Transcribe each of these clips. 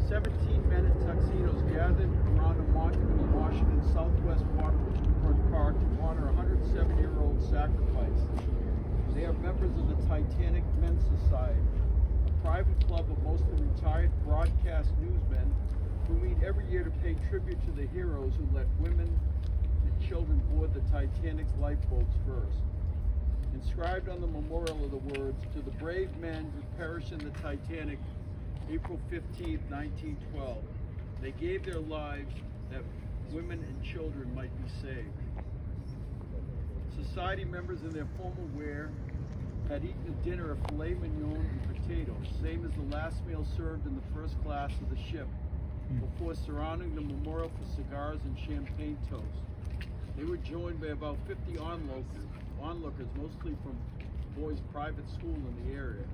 17 men in tuxedos gathered around a monument in Washington's Southwest Waterfront Park to honor a 107-year-old sacrifice. They are members of the Titanic Men's Society, a private club of mostly retired broadcast newsmen who meet every year to pay tribute to the heroes who let women and children board the Titanic's lifeboats first. Inscribed on the memorial are the words, "To the brave men who perished in the Titanic, April 15, 1912. They gave their lives that women and children might be saved." Society members in their formal wear had eaten a dinner of filet mignon and potatoes, same as the last meal served in the first class of the ship, before surrounding the memorial for cigars and champagne toast. They were joined by about 50 onlookers, mostly from boys' private school in the area.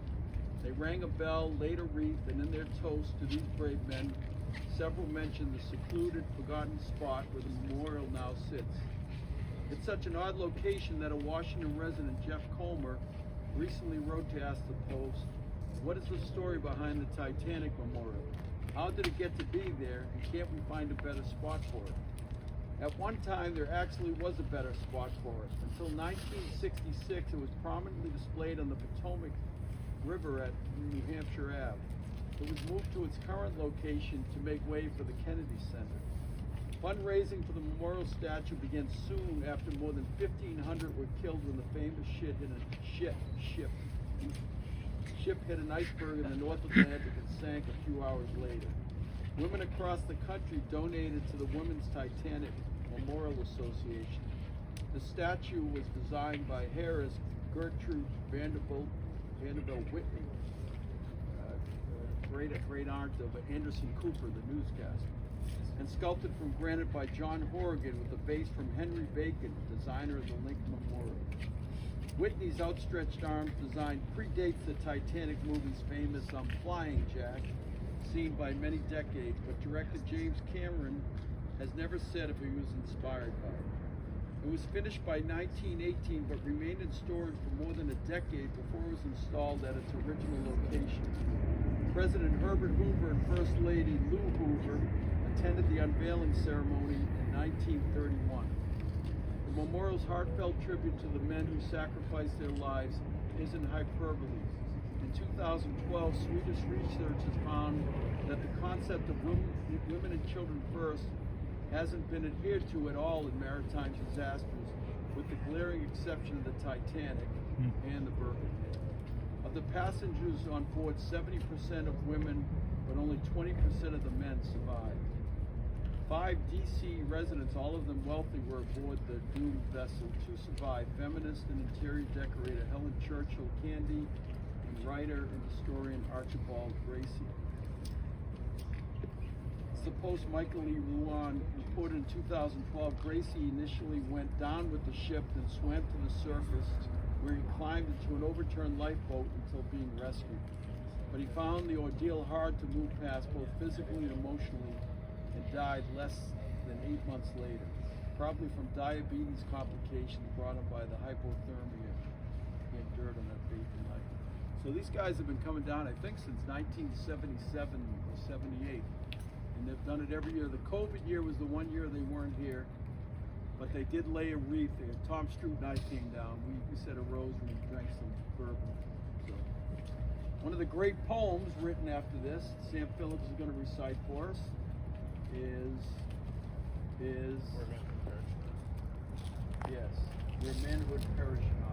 They rang a bell, laid a wreath, and in their toast to these brave men, several mentioned the secluded, forgotten spot where the memorial now sits. It's such an odd location that a Washington resident, Jeff Comer, recently wrote to ask the Post, "What is the story behind the Titanic Memorial? How did it get to be there, and can't we find a better spot for it?" At one time, there actually was a better spot for it. Until 1966, it was prominently displayed on the Potomac River at New Hampshire Ave. It was moved to its current location to make way for the Kennedy Center. Fundraising for the memorial statue began soon after more than 1,500 were killed when the famous ship hit an iceberg in the North Atlantic and sank a few hours later. Women across the country donated to the Women's Titanic Memorial Association. The statue was designed by Harris Gertrude Vanderbilt Whitney, great aunt of Anderson Cooper, the newscaster, and sculpted from granite by John Horrigan with a base from Henry Bacon, designer of the Lincoln Memorial. Whitney's outstretched arms design predates the Titanic movie's famous Flying Jack, seen by many decades, but director James Cameron has never said if he was inspired by it. It was finished by 1918, but remained in storage for more than a decade before it was installed at its original location. President Herbert Hoover and First Lady Lou Hoover attended the unveiling ceremony in 1931. The memorial's heartfelt tribute to the men who sacrificed their lives isn't hyperbole. In 2012, Swedish researchers found that the concept of women and children first hasn't been adhered to at all in maritime disasters, with the glaring exception of the Titanic and the Berkeley. Of the passengers on board, 70% of women, but only 20% of the men survived. 5 D.C. residents, all of them wealthy, were aboard the doomed vessel. 2 survived: feminist and interior decorator Helen Churchill Candy and writer and historian Archibald Gracie. The Post Michael E. Ruan reported in 2012, Gracie initially went down with the ship, then swam to the surface, where he climbed into an overturned lifeboat until being rescued. But he found the ordeal hard to move past, both physically and emotionally, and died less than 8 months later, probably from diabetes complications brought on by the hypothermia he endured on that fateful night. So these guys have been coming down, I think, since 1977 or 78. And they've done it every year. The COVID year was the one year they weren't here, but they did lay a wreath there. Tom Stroot and I came down. We said a rose and we drank some bourbon. So, one of the great poems written after this, Sam Phillips is going to recite for us, is yes, where manhood perish not.